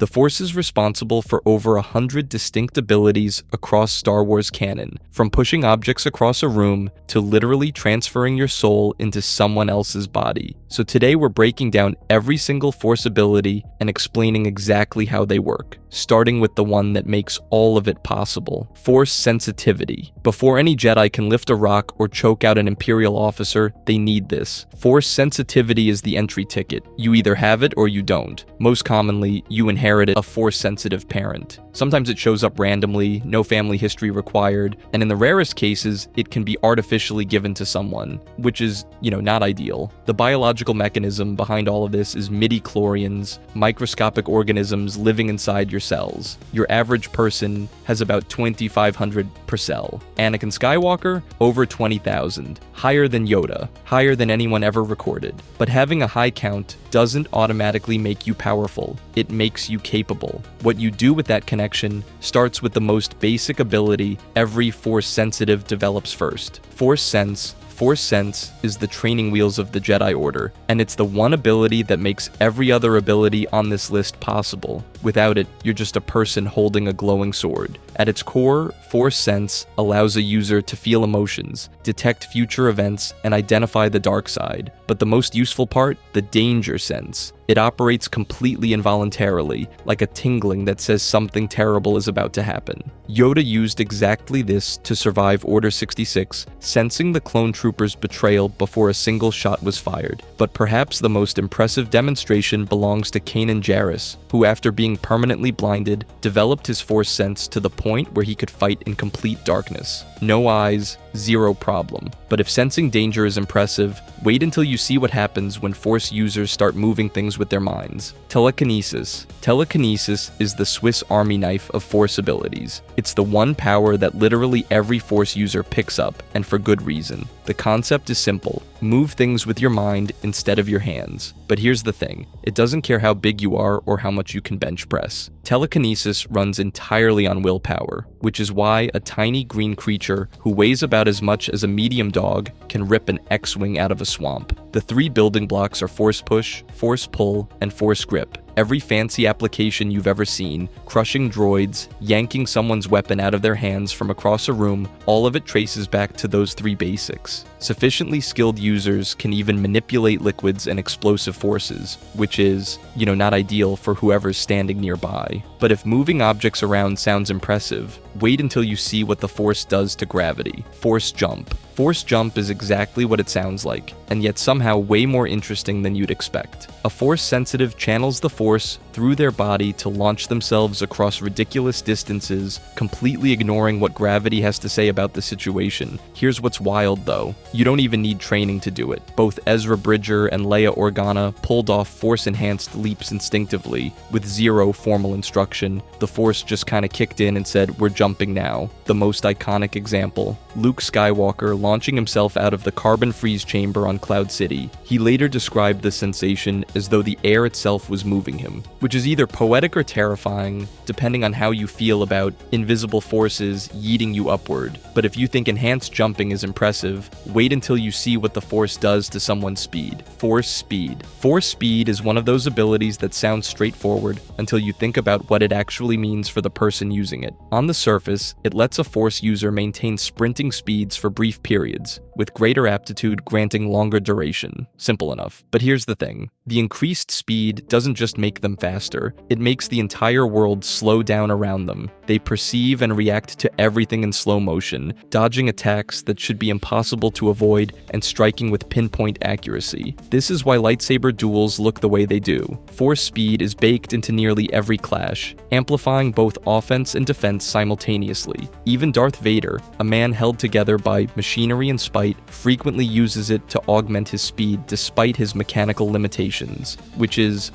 The Force is responsible for over 100 distinct abilities across Star Wars canon, from pushing objects across a room to literally transferring your soul into someone else's body. So today we're breaking down every single Force ability and explaining exactly how they work, starting with the one that makes all of it possible: Force sensitivity. Before any Jedi can lift a rock or choke out an Imperial officer, they need this. Force sensitivity is the entry ticket. You either have it or you don't. Most commonly, you inherit a Force-sensitive parent. Sometimes it shows up randomly, no family history required, and in the rarest cases, it can be artificially given to someone, which is, not ideal. The biological mechanism behind all of this is midi-chlorians, microscopic organisms living inside your cells. Your average person has about 2,500 per cell. Anakin Skywalker, over 20,000. Higher than Yoda, higher than anyone ever recorded. But having a high count doesn't automatically make you powerful. It makes you capable. What you do with that connection starts with the most basic ability every Force-sensitive develops first: Force Sense. Force Sense is the training wheels of the Jedi Order, and it's the one ability that makes every other ability on this list possible. Without it, you're just a person holding a glowing sword. At its core, Force Sense allows a user to feel emotions, detect future events, and identify the dark side. But the most useful part, the Danger Sense. It operates completely involuntarily, like a tingling that says something terrible is about to happen. Yoda used exactly this to survive Order 66, sensing the clone troopers' betrayal before a single shot was fired. But perhaps the most impressive demonstration belongs to Kanan Jarrus, who, after being permanently blinded, developed his Force sense to the point where he could fight in complete darkness. No eyes, zero problem. But if sensing danger is impressive, wait until you see what happens when Force users start moving things with their minds. Telekinesis. Telekinesis is the Swiss Army knife of Force abilities. It's the one power that literally every Force user picks up, and for good reason. The concept is simple. Move things with your mind instead of your hands. But here's the thing. It doesn't care how big you are or how much you can bench press. Telekinesis runs entirely on willpower, which is why a tiny green creature who weighs about as much as a medium dog can rip an X-wing out of a swamp. The three building blocks are Force Push, Force Pull, and Force Grip. Every fancy application you've ever seen, crushing droids, yanking someone's weapon out of their hands from across a room, all of it traces back to those three basics. Sufficiently skilled users can even manipulate liquids and explosive forces, which is, not ideal for whoever's standing nearby. But if moving objects around sounds impressive, wait until you see what the Force does to gravity. Force Jump. Force Jump is exactly what it sounds like, and yet somehow way more interesting than you'd expect. A Force-sensitive channels the Force through their body to launch themselves across ridiculous distances, completely ignoring what gravity has to say about the situation. Here's what's wild, though. You don't even need training to do it. Both Ezra Bridger and Leia Organa pulled off Force-enhanced leaps instinctively, with zero formal instruction. The Force just kinda kicked in and said, "We're jumping now." The most iconic example, Luke Skywalker launching himself out of the carbon freeze chamber on Cloud City. He later described the sensation as though the air itself was moving him, which is either poetic or terrifying, depending on how you feel about invisible forces yeeting you upward. But if you think enhanced jumping is impressive, wait until you see what the Force does to someone's speed. Force Speed. Force Speed is one of those abilities that sounds straightforward until you think about what it actually means for the person using it. On the surface, it lets a Force user maintain sprinting speeds for brief periods, with greater aptitude granting longer duration. Simple enough. But here's the thing. The increased speed doesn't just make them faster, it makes the entire world slow down around them. They perceive and react to everything in slow motion, dodging attacks that should be impossible to avoid and striking with pinpoint accuracy. This is why lightsaber duels look the way they do. Force speed is baked into nearly every clash, amplifying both offense and defense simultaneously. Even Darth Vader, a man held together by machinery and spite, frequently uses it to augment his speed despite his mechanical limitations, which is,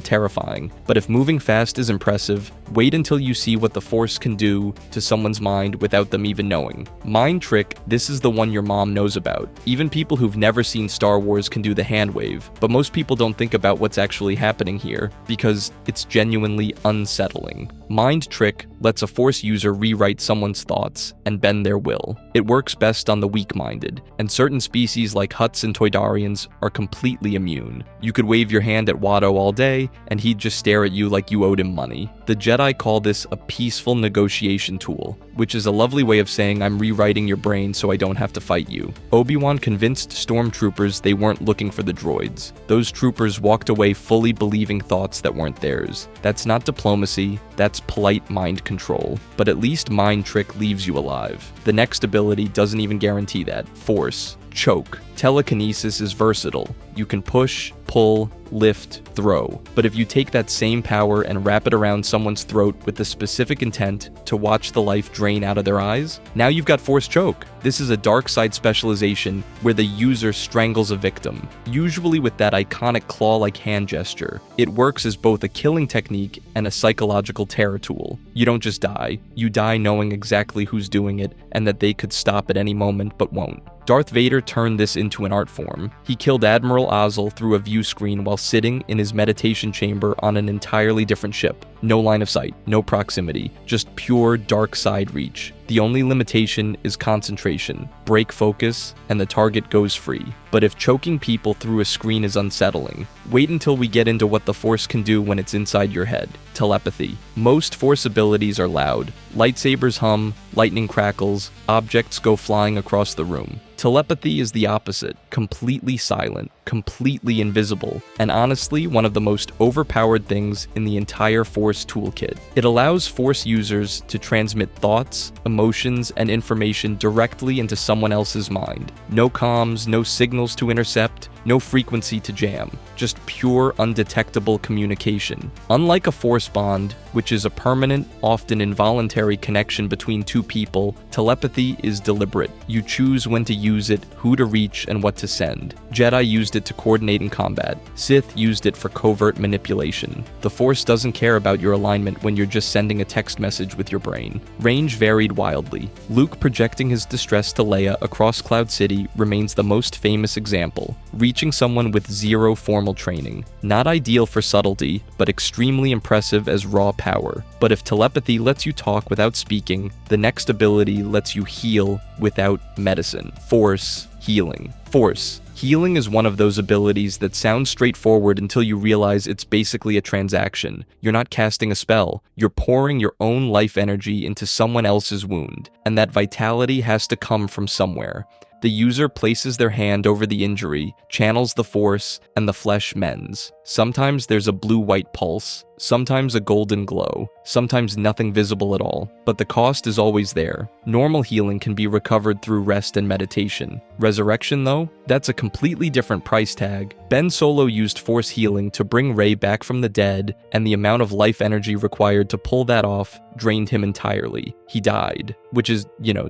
terrifying. But if moving fast is impressive, wait until you see what the Force can do to someone's mind without them even knowing. Mind Trick, this is the one your mom knows about. Even people who've never seen Star Wars can do the hand wave, but most people don't think about what's actually happening here, because it's genuinely unsettling. Mind Trick lets a Force user rewrite someone's thoughts and bend their will. It works best on the weak-minded. isolated, and certain species like Hutts and Toydarians are completely immune. You could wave your hand at Watto all day, and he'd just stare at you like you owed him money. The Jedi call this a peaceful negotiation tool, which is a lovely way of saying I'm rewriting your brain so I don't have to fight you. Obi-Wan convinced stormtroopers they weren't looking for the droids. Those troopers walked away fully believing thoughts that weren't theirs. That's not diplomacy, that's polite mind control. But at least Mind Trick leaves you alive. The next ability doesn't even guarantee that. Force. Choke. Telekinesis is versatile. You can push, pull, lift, throw. But if you take that same power and wrap it around someone's throat with the specific intent to watch the life drain out of their eyes, now you've got Force Choke. This is a dark side specialization where the user strangles a victim, usually with that iconic claw-like hand gesture. It works as both a killing technique and a psychological terror tool. You don't just die, you die knowing exactly who's doing it and that they could stop at any moment but won't. Darth Vader turned this into an art form. He killed Admiral Ozzel through a view screen while sitting in his meditation chamber on an entirely different ship. No line of sight, no proximity, just pure dark side reach. The only limitation is concentration. Break focus, and the target goes free. But if choking people through a screen is unsettling, wait until we get into what the Force can do when it's inside your head. Telepathy. Most Force abilities are loud. Lightsabers hum, lightning crackles, objects go flying across the room. Telepathy is the opposite, completely silent, completely invisible, and honestly one of the most overpowered things in the entire Force toolkit. It allows Force users to transmit thoughts, emotions, and information directly into someone else's mind. No comms, no signals to intercept, no frequency to jam, just pure undetectable communication. Unlike a Force bond, which is a permanent, often involuntary connection between two people, telepathy is deliberate. You choose when to use it, who to reach, and what to send. Jedi used it to coordinate in combat. Sith used it for covert manipulation. The Force doesn't care about your alignment when you're just sending a text message with your brain. Range varied wildly. Luke projecting his distress to Leia across Cloud City remains the most famous example, reaching someone with zero formal training. Not ideal for subtlety, but extremely impressive as raw power. But if telepathy lets you talk without speaking, the next ability lets you heal without medicine. Force healing. Force healing is one of those abilities that sounds straightforward until you realize it's basically a transaction. You're not casting a spell, you're pouring your own life energy into someone else's wound, and that vitality has to come from somewhere. The user places their hand over the injury, channels the Force, and the flesh mends. Sometimes there's a blue-white pulse, sometimes a golden glow, sometimes nothing visible at all, but the cost is always there. Normal healing can be recovered through rest and meditation. Resurrection, though? That's a completely different price tag. Ben Solo used Force healing to bring Rey back from the dead, and the amount of life energy required to pull that off drained him entirely. He died, which is,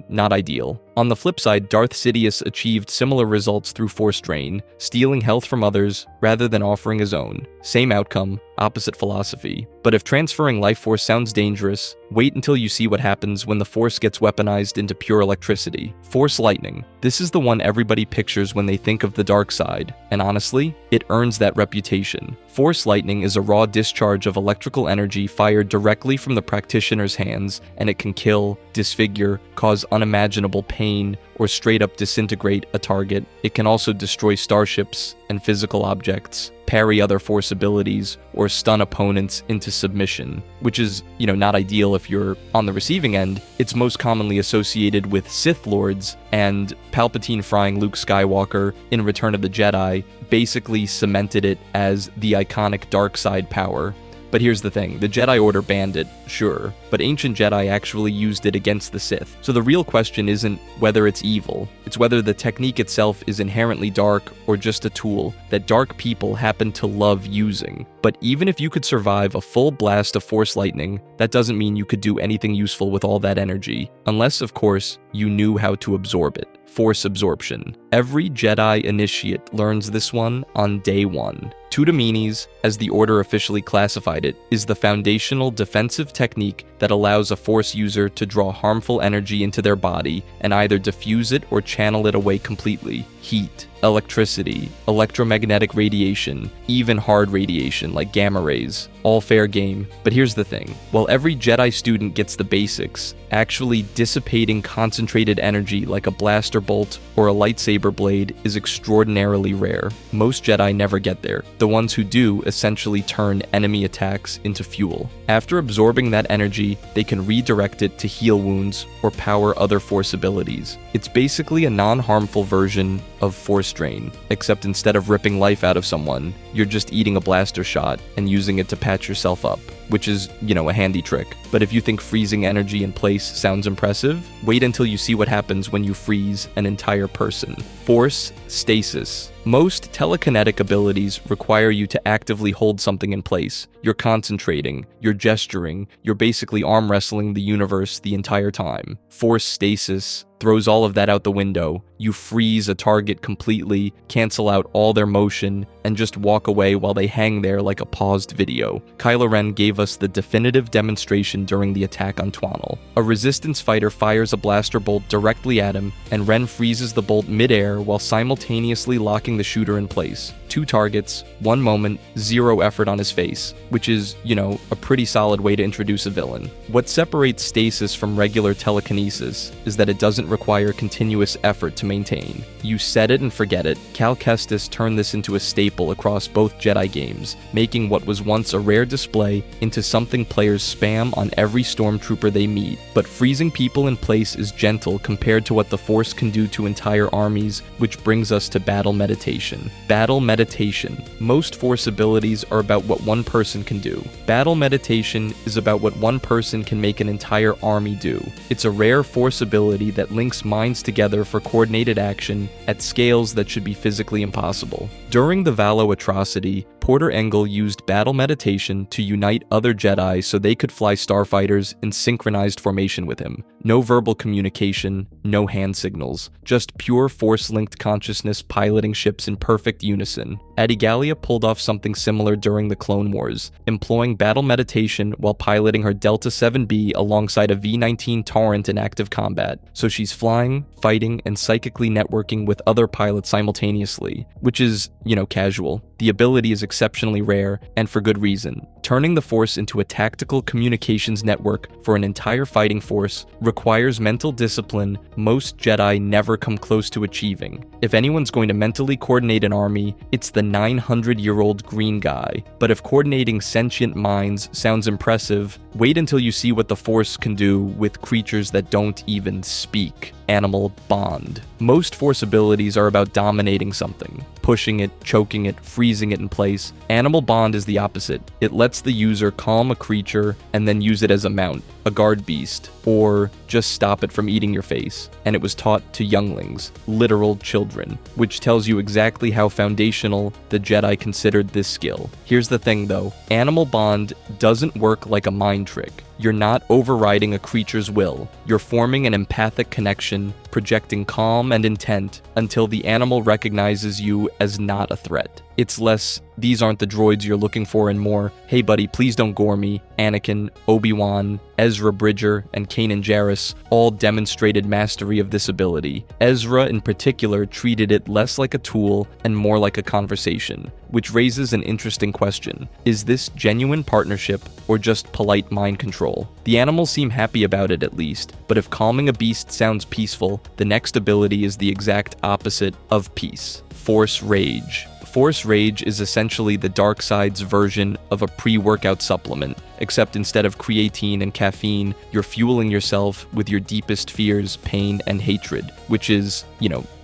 not ideal. On the flip side, Darth Sidious achieved similar results through Force drain, stealing health from others rather than offering his own. Same outcome, opposite philosophy. But if transferring life force sounds dangerous, wait until you see what happens when the Force gets weaponized into pure electricity. Force lightning. This is the one everybody pictures when they think of the dark side, and honestly, it earns that reputation. Force lightning is a raw discharge of electrical energy fired directly from the practitioner's hands, and it can kill, disfigure, cause unimaginable pain, or straight up disintegrate a target. It can also destroy starships and physical objects, parry other Force abilities, or stun opponents into submission, which is, not ideal if you're on the receiving end. It's most commonly associated with Sith Lords, and Palpatine frying Luke Skywalker in Return of the Jedi basically cemented it as the iconic dark side power. But here's the thing, the Jedi Order banned it, sure, but ancient Jedi actually used it against the Sith. So the real question isn't whether it's evil, it's whether the technique itself is inherently dark or just a tool that dark people happen to love using. But even if you could survive a full blast of Force lightning, that doesn't mean you could do anything useful with all that energy, unless, of course, you knew how to absorb it. Force absorption. Every Jedi initiate learns this one on day one. Tudaminis, as the Order officially classified it, is the foundational defensive technique that allows a Force user to draw harmful energy into their body and either diffuse it or channel it away completely. Heat, electricity, electromagnetic radiation, even hard radiation like gamma rays. all fair game, but here's the thing. While every Jedi student gets the basics, actually dissipating concentrated energy like a blaster bolt or a lightsaber blade is extraordinarily rare. Most Jedi never get there. The ones who do essentially turn enemy attacks into fuel. After absorbing that energy, they can redirect it to heal wounds or power other Force abilities. It's basically a non-harmful version of Force Drain, except instead of ripping life out of someone, you're just eating a blaster shot and using it to patch yourself up, which is, a handy trick. But if you think freezing energy in place sounds impressive, wait until you see what happens when you freeze an entire person. Force Stasis. Most telekinetic abilities require you to actively hold something in place. You're concentrating, you're gesturing, you're basically arm wrestling the universe the entire time. Force Stasis throws all of that out the window. You freeze a target completely, cancel out all their motion, and just walk away while they hang there like a paused video. Kylo Ren gave us the definitive demonstration during the attack on Twanel. A Resistance fighter fires a blaster bolt directly at him, and Ren freezes the bolt mid-air while simultaneously locking the shooter in place. 2 targets, 1 moment, 0 effort on his face, which is, a pretty solid way to introduce a villain. What separates stasis from regular telekinesis is that it doesn't require continuous effort to maintain. You set it and forget it. Cal Kestis turned this into a staple across both Jedi games, making what was once a rare display into something players spam on every stormtrooper they meet. But freezing people in place is gentle compared to what the Force can do to entire armies, which brings us to battle meditation. Battle meditation. Most Force abilities are about what one person can do. Battle meditation is about what one person can make an entire army do. It's a rare Force ability that links minds together for coordinated action at scales that should be physically impossible. During the Valo atrocity, Porter Engle used battle meditation to unite other Jedi so they could fly starfighters in synchronized formation with him. No verbal communication, no hand signals, just pure Force-linked consciousness piloting ships in perfect unison. Adigalia pulled off something similar during the Clone Wars, employing battle meditation while piloting her Delta 7B alongside a V-19 Torrent in active combat. So she's flying, fighting, and psychically networking with other pilots simultaneously, which is, casual. The ability is exceptionally rare, and for good reason. Turning the Force into a tactical communications network for an entire fighting force requires mental discipline most Jedi never come close to achieving. If anyone's going to mentally coordinate an army, it's the 900-year-old green guy. But if coordinating sentient minds sounds impressive, wait until you see what the Force can do with creatures that don't even speak. Animal Bond. Most Force abilities are about dominating something, pushing it, choking it, freezing it in place. Animal Bond is the opposite. It lets the user calm a creature and then use it as a mount, a guard beast, or just stop it from eating your face. And it was taught to younglings, literal children, which tells you exactly how foundational the Jedi considered this skill. Here's the thing though, Animal Bond doesn't work like a mind trick. You're not overriding a creature's will. You're forming an empathic connection, projecting calm and intent until the animal recognizes you as not a threat. It's less, these aren't the droids you're looking for, and more, hey buddy, please don't gore me. Anakin, Obi-Wan, Ezra Bridger, and Kanan Jarrus all demonstrated mastery of this ability. Ezra in particular treated it less like a tool and more like a conversation, which raises an interesting question. Is this genuine partnership or just polite mind control? The animals seem happy about it at least, but if calming a beast sounds peaceful, the next ability is the exact opposite of peace. Force Rage. Force Rage is essentially the dark side's version of a pre-workout supplement, except instead of creatine and caffeine, you're fueling yourself with your deepest fears, pain, and hatred, which is,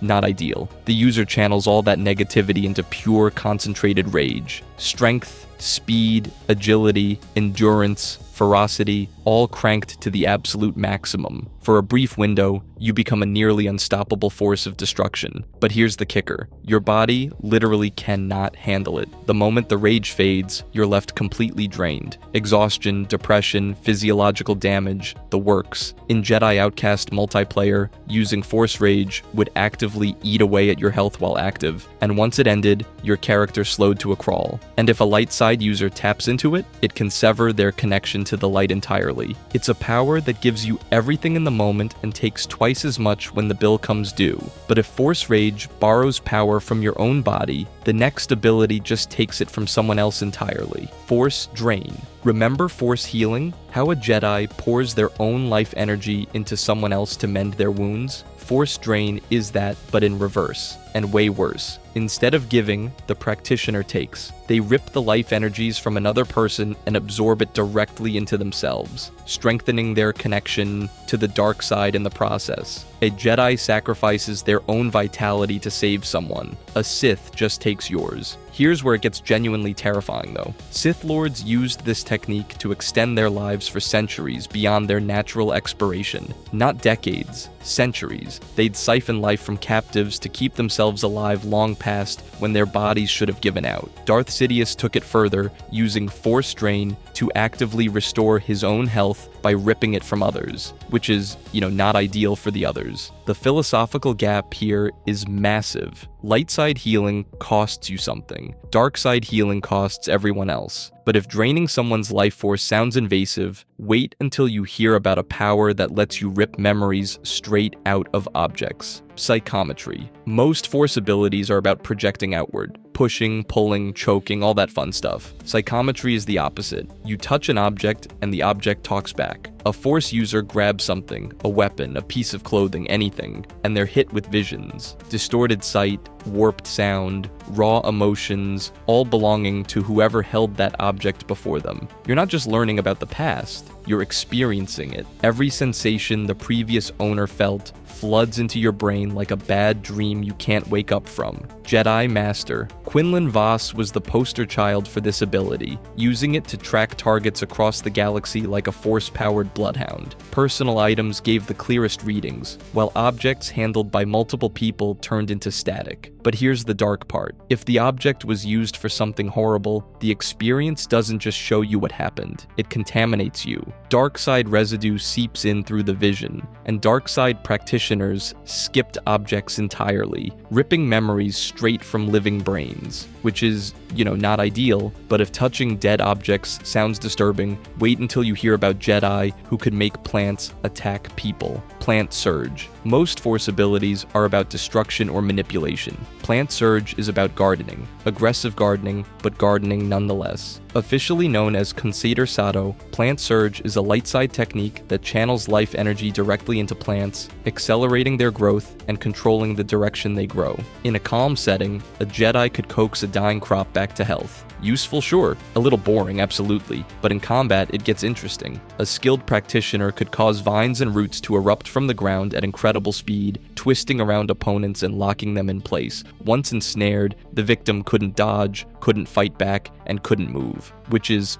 not ideal. The user channels all that negativity into pure concentrated rage. Strength, speed, agility, endurance, ferocity, all cranked to the absolute maximum. For a brief window, you become a nearly unstoppable force of destruction. But here's the kicker. Your body literally cannot handle it. The moment the rage fades, you're left completely drained. Exhaustion, depression, physiological damage, the works. In Jedi Outcast multiplayer, using Force Rage would actively eat away at your health while active, and once it ended, your character slowed to a crawl. And if a light side user taps into it, it can sever their connection to the light entirely. entirely. It's a power that gives you everything in the moment and takes twice as much when the bill comes due. But if Force Rage borrows power from your own body, the next ability just takes it from someone else entirely. Force Drain. Remember Force Healing? How a Jedi pours their own life energy into someone else to mend their wounds? Force Drain is that, but in reverse, and way worse. Instead of giving, the practitioner takes. They rip the life energies from another person and absorb it directly into themselves, strengthening their connection to the dark side in the process. A Jedi sacrifices their own vitality to save someone. A Sith just takes yours. Here's where it gets genuinely terrifying though. Sith Lords used this technique to extend their lives for centuries beyond their natural expiration. Not decades, centuries. They'd siphon life from captives to keep themselves alive long past when their bodies should have given out. Darth Sidious took it further, using Force Drain to actively restore his own health by ripping it from others, which is, not ideal for the others. The philosophical gap here is massive. Light side healing costs you something. Dark side healing costs everyone else. But if draining someone's life force sounds invasive, wait until you hear about a power that lets you rip memories straight out of objects. Psychometry. Most Force abilities are about projecting outward. Pushing, pulling, choking, all that fun stuff. Psychometry is the opposite. You touch an object and the object talks back. A Force user grabs something, a weapon, a piece of clothing, anything, and they're hit with visions. Distorted sight, warped sound, raw emotions, all belonging to whoever held that object before them. You're not just learning about the past, you're experiencing it. Every sensation the previous owner felt floods into your brain like a bad dream you can't wake up from. Jedi Master. Quinlan Vos was the poster child for this ability, using it to track targets across the galaxy like a Force-powered bloodhound. Personal items gave the clearest readings, while objects handled by multiple people turned into static. But here's the dark part. If the object was used for something horrible, the experience doesn't just show you what happened, it contaminates you. Dark side residue seeps in through the vision, and dark side practitioners skipped objects entirely, ripping memories straight from living brains, which is, not ideal, but if touching dead objects sounds disturbing, wait until you hear about Jedi who could make plants attack people. Plant Surge. Most Force abilities are about destruction or manipulation. Plant Surge is about gardening. Aggressive gardening, but gardening nonetheless. Officially known as Consider Sato, Plant Surge is a light side technique that channels life energy directly into plants, accelerating their growth and controlling the direction they grow. In a calm setting, a Jedi could coax a dying crop back to health. Useful, sure. A little boring, absolutely. But in combat, it gets interesting. A skilled practitioner could cause vines and roots to erupt from the ground at incredible speed, twisting around opponents and locking them in place. Once ensnared, the victim couldn't dodge, couldn't fight back, and couldn't move. Which is,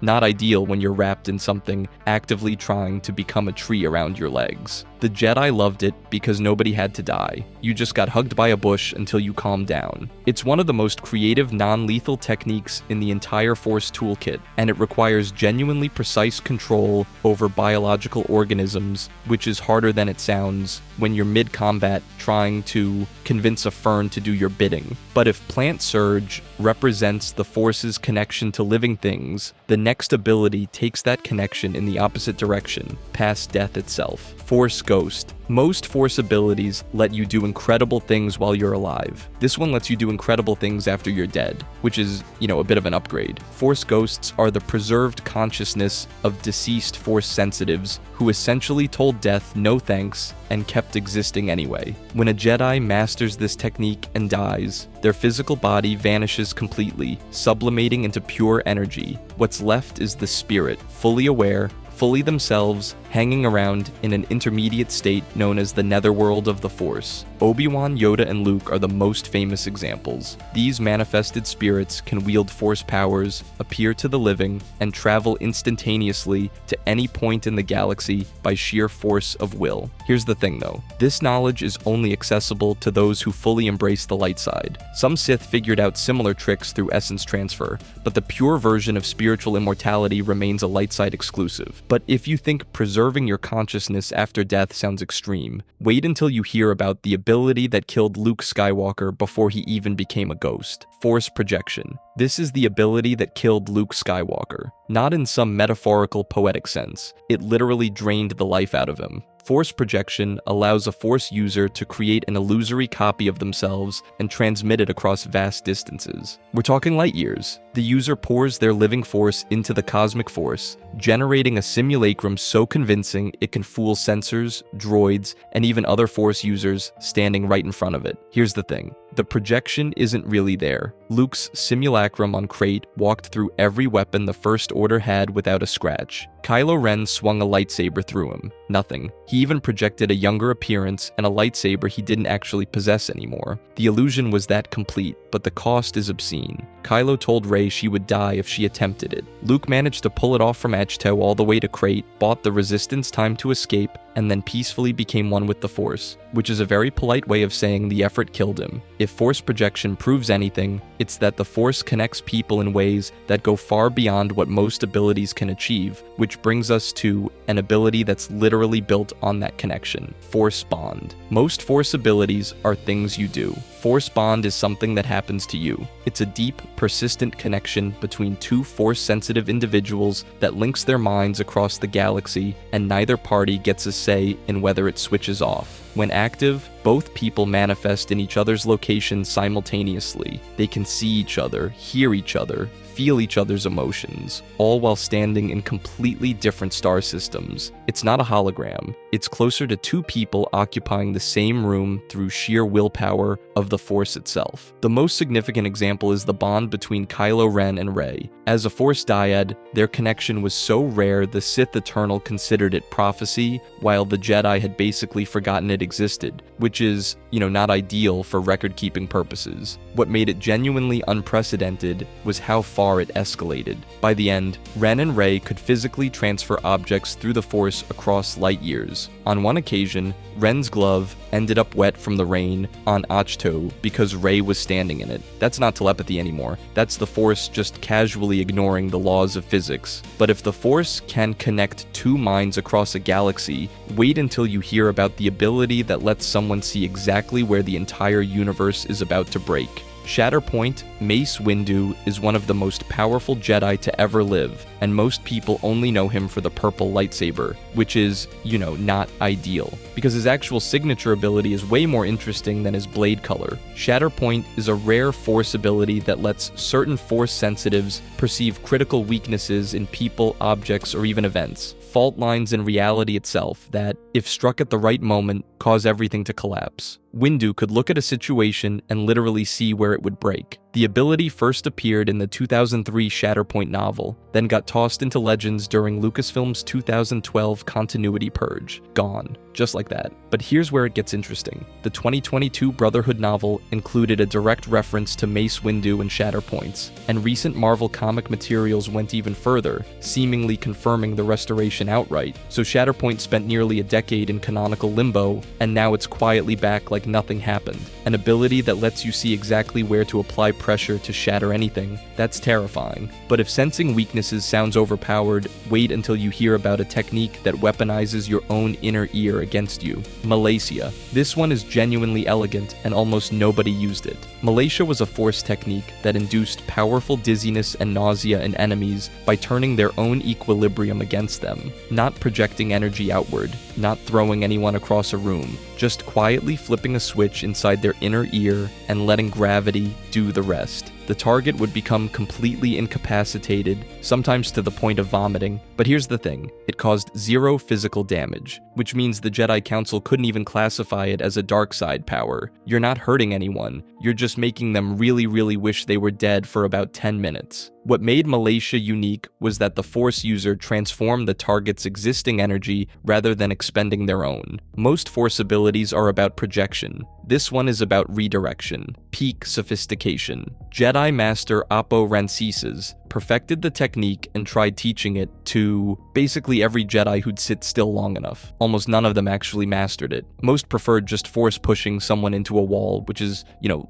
not ideal when you're wrapped in something actively trying to become a tree around your legs. The Jedi loved it because nobody had to die. You just got hugged by a bush until you calmed down. It's one of the most creative non-lethal techniques in the entire Force toolkit, and it requires genuinely precise control over biological organisms, which is harder than it sounds when you're mid-combat trying to convince a fern to do your bidding. But if Plant Surge represents the Force's connection to living things, the next ability takes that connection in the opposite direction, past death itself. Force Ghost. Most Force abilities let you do incredible things while you're alive. This one lets you do incredible things after you're dead, which is, a bit of an upgrade. Force Ghosts are the preserved consciousness of deceased Force sensitives who essentially told death no thanks and kept existing anyway. When a Jedi masters this technique and dies, their physical body vanishes completely, sublimating into pure energy. What's left is the spirit, fully aware, fully themselves, hanging around in an intermediate state known as the netherworld of the Force. Obi-Wan, Yoda, and Luke are the most famous examples. These manifested spirits can wield Force powers, appear to the living, and travel instantaneously to any point in the galaxy by sheer force of will. Here's the thing though, this knowledge is only accessible to those who fully embrace the light side. Some Sith figured out similar tricks through essence transfer, but the pure version of spiritual immortality remains a light side exclusive. But if you think preserving your consciousness after death sounds extreme, wait until you hear about the ability that killed Luke Skywalker before he even became a ghost. Force projection. This is the ability that killed Luke Skywalker. Not in some metaphorical poetic sense. It literally drained the life out of him. Force projection allows a Force user to create an illusory copy of themselves and transmit it across vast distances. We're talking light years. The user pours their living Force into the cosmic Force, generating a simulacrum so convincing it can fool sensors, droids, and even other Force users standing right in front of it. Here's the thing. The projection isn't really there. Luke's simulacrum on Crait walked through every weapon the First Order had without a scratch. Kylo Ren swung a lightsaber through him. Nothing. He even projected a younger appearance and a lightsaber he didn't actually possess anymore. The illusion was that complete, but the cost is obscene. Kylo told Rey she would die if she attempted it. Luke managed to pull it off from Ahch-To all the way to Crait, bought the Resistance time to escape, and then peacefully became one with the Force, which is a very polite way of saying the effort killed him. If Force projection proves anything, it's that the Force connects people in ways that go far beyond what most abilities can achieve, which brings us to an ability that's literally built on that connection: Force Bond. Most Force abilities are things you do. Force Bond is something that happens to you. It's a deep, persistent connection between two Force-sensitive individuals that links their minds across the galaxy, and neither party gets a say in whether it switches off. When active, both people manifest in each other's locations simultaneously. They can see each other, hear each other, feel each other's emotions, all while standing in completely different star systems. It's not a hologram. It's closer to two people occupying the same room through sheer willpower of the Force itself. The most significant example is the bond between Kylo Ren and Rey. As a Force dyad, their connection was so rare the Sith Eternal considered it prophecy, while the Jedi had basically forgotten it existed, which is, not ideal for record-keeping purposes. What made it genuinely unprecedented was how far it escalated. By the end, Ren and Rey could physically transfer objects through the Force across light years. On one occasion, Ren's glove ended up wet from the rain on Ahch-To because Rey was standing in it. That's not telepathy anymore. That's the Force just casually ignoring the laws of physics. But if the Force can connect two minds across a galaxy, wait until you hear about the ability that lets someone see exactly where the entire universe is about to break. Shatterpoint, Mace Windu, is one of the most powerful Jedi to ever live, and most people only know him for the purple lightsaber, which is, not ideal, because his actual signature ability is way more interesting than his blade color. Shatterpoint is a rare Force ability that lets certain Force sensitives perceive critical weaknesses in people, objects, or even events. Fault lines in reality itself that, if struck at the right moment, cause everything to collapse. Windu could look at a situation and literally see where it would break. The ability first appeared in the 2003 Shatterpoint novel, then got tossed into Legends during Lucasfilm's 2012 continuity purge. Gone. Just like that. But here's where it gets interesting. The 2022 Brotherhood novel included a direct reference to Mace Windu and Shatterpoints, and recent Marvel comic materials went even further, seemingly confirming the restoration outright. So Shatterpoint spent nearly a decade in canonical limbo, and now it's quietly back like nothing happened. An ability that lets you see exactly where to apply pressure to shatter anything. That's terrifying. But if sensing weaknesses sounds overpowered, wait until you hear about a technique that weaponizes your own inner ear against you. Malaysia. This one is genuinely elegant, and almost nobody used it. Malaysia was a Force technique that induced powerful dizziness and nausea in enemies by turning their own equilibrium against them, not projecting energy outward, not throwing anyone across a room, just quietly flipping a switch inside their inner ear and letting gravity do the rest. The target would become completely incapacitated, sometimes to the point of vomiting, but here's the thing, it caused 0 physical damage, which means the Jedi Council couldn't even classify it as a dark side power. You're not hurting anyone, you're just making them really wish they were dead for about 10 minutes. What made Malaysia unique was that the Force user transformed the target's existing energy rather than expending their own. Most Force abilities are about projection. This one is about redirection, peak sophistication. Jedi Master Oppo Rancice's perfected the technique and tried teaching it to basically every Jedi who'd sit still long enough. Almost none of them actually mastered it. Most preferred just force pushing someone into a wall, which is,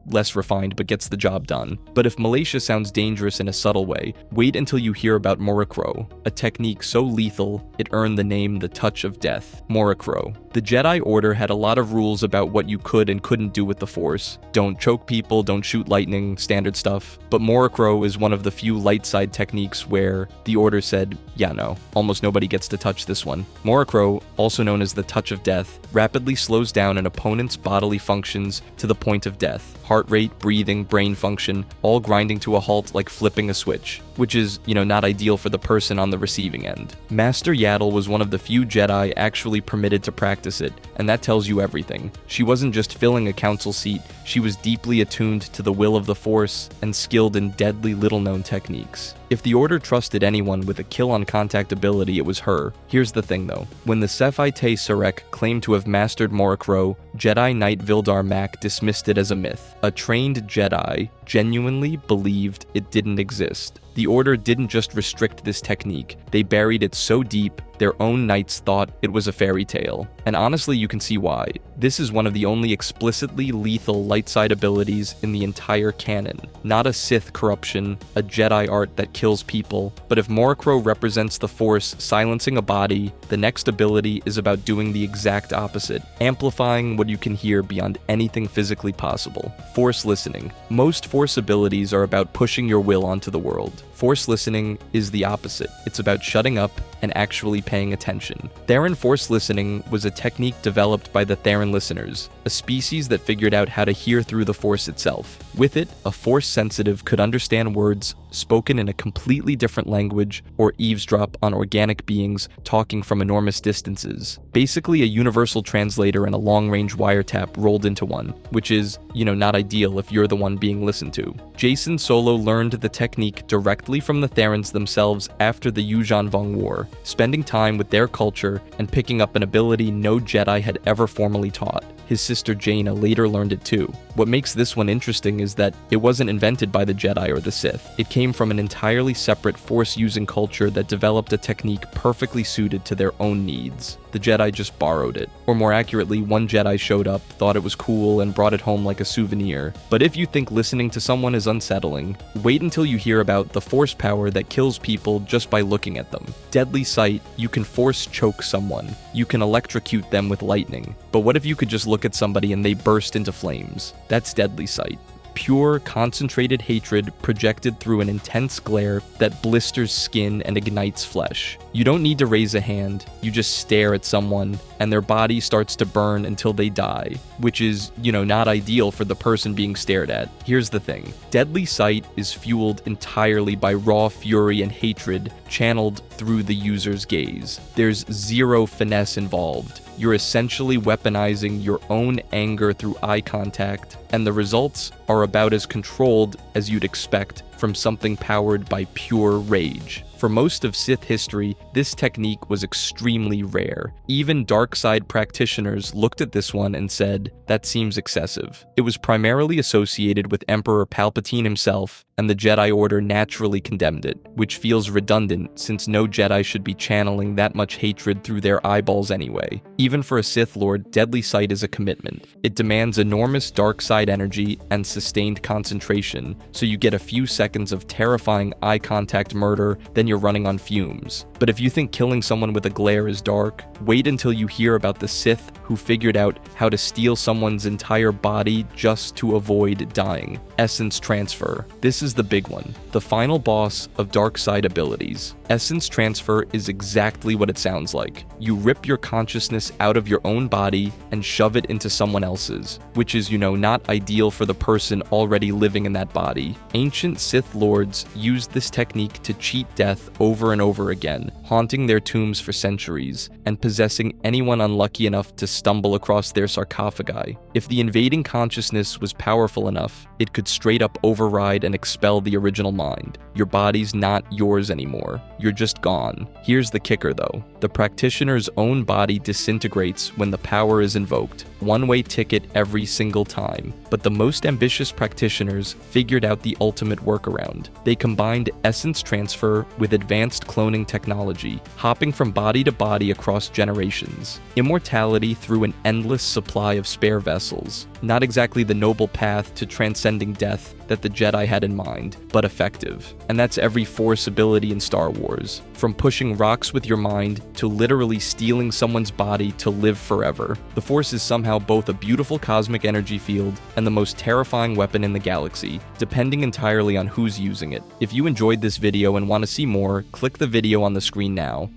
less refined but gets the job done. But if Malaysia sounds dangerous in a subtle way, wait until you hear about Morokro, a technique so lethal it earned the name the Touch of Death. Morokro. The Jedi Order had a lot of rules about what you could and couldn't do with the Force. Don't choke people, don't shoot lightning, standard stuff. But Morokro is one of the few light side techniques where the Order said, yeah, no, almost nobody gets to touch this one. Morokro, also known as the Touch of Death, rapidly slows down an opponent's bodily functions to the point of death. Heart rate, breathing, brain function, all grinding to a halt like flipping a switch, which is, not ideal for the person on the receiving end. Master Yaddle was one of the few Jedi actually permitted to practice it, and that tells you everything. She wasn't just filling a council seat, she was deeply attuned to the will of the Force and skilled in deadly little-known techniques. If the Order trusted anyone with a kill-on-contact ability, it was her. Here's the thing though. When the Cepheid Surek claimed to have mastered Morokro, Jedi Knight Vildar Mak dismissed it as a myth. A trained Jedi genuinely believed it didn't exist. The Order didn't just restrict this technique, they buried it so deep, their own knights thought it was a fairy tale. And honestly, you can see why. This is one of the only explicitly lethal light side abilities in the entire canon. Not a Sith corruption, a Jedi art that kills people, but if Morokro represents the Force silencing a body, the next ability is about doing the exact opposite, amplifying what you can hear beyond anything physically possible. Force listening. Most Force abilities are about pushing your will onto the world. Force listening is the opposite. It's about shutting up and actually paying attention. Theran Force listening was a technique developed by the Theran listeners, a species that figured out how to hear through the Force itself. With it, a Force sensitive could understand words spoken in a completely different language or eavesdrop on organic beings talking from enormous distances. Basically a universal translator and a long-range wiretap rolled into one, which is, not ideal if you're the one being listened to. Jacen Solo learned the technique directly from the Therans themselves after the Yuuzhan Vong War, spending time with their culture and picking up an ability no Jedi had ever formally taught. His sister Jaina later learned it too. What makes this one interesting is that it wasn't invented by the Jedi or the Sith. It came from an entirely separate Force-using culture that developed a technique perfectly suited to their own needs. The Jedi just borrowed it. Or more accurately, one Jedi showed up, thought it was cool, and brought it home like a souvenir. But if you think listening to someone is unsettling, wait until you hear about the Force power that kills people just by looking at them. Deadly Sight, you can Force choke someone. You can electrocute them with lightning. But what if you could just look at somebody and they burst into flames? That's Deadly Sight. Pure, concentrated hatred projected through an intense glare that blisters skin and ignites flesh. You don't need to raise a hand, you just stare at someone, and their body starts to burn until they die, which is, not ideal for the person being stared at. Here's the thing. Deadly Sight is fueled entirely by raw fury and hatred channeled through the user's gaze. There's zero finesse involved. You're essentially weaponizing your own anger through eye contact, and the results are about as controlled as you'd expect from something powered by pure rage. For most of Sith history, this technique was extremely rare. Even dark side practitioners looked at this one and said, that seems excessive. It was primarily associated with Emperor Palpatine himself, and the Jedi Order naturally condemned it, which feels redundant since no Jedi should be channeling that much hatred through their eyeballs anyway. Even for a Sith Lord, Deadly Sight is a commitment. It demands enormous dark side energy and sustained concentration, so you get a few seconds of terrifying eye contact murder, then you're running on fumes. But if you think killing someone with a glare is dark, wait until you hear about the Sith who figured out how to steal someone's entire body just to avoid dying. Essence Transfer. This is the big one. The final boss of dark side abilities. Essence Transfer is exactly what it sounds like. You rip your consciousness out of your own body and shove it into someone else's, which is, not ideal for the person already living in that body. Ancient Sith Lords used this technique to cheat death over and over again, haunting their tombs for centuries, and possessing anyone unlucky enough to stumble across their sarcophagi. If the invading consciousness was powerful enough, it could straight up override and expel the original mind. Your body's not yours anymore. You're just gone. Here's the kicker though. The practitioner's own body disintegrates when the power is invoked. One-way ticket every single time. But the most ambitious practitioners figured out the ultimate workaround. They combined essence transfer with advanced cloning technology, hopping from body to body across generations. Immortality through an endless supply of spare vessels. Not exactly the noble path to transcending death that the Jedi had in mind, but effective. And that's every Force ability in Star Wars. From pushing rocks with your mind to literally stealing someone's body to live forever. The Force is somehow both a beautiful cosmic energy field and the most terrifying weapon in the galaxy, depending entirely on who's using it. If you enjoyed this video and want to see more, click the video on the screen now.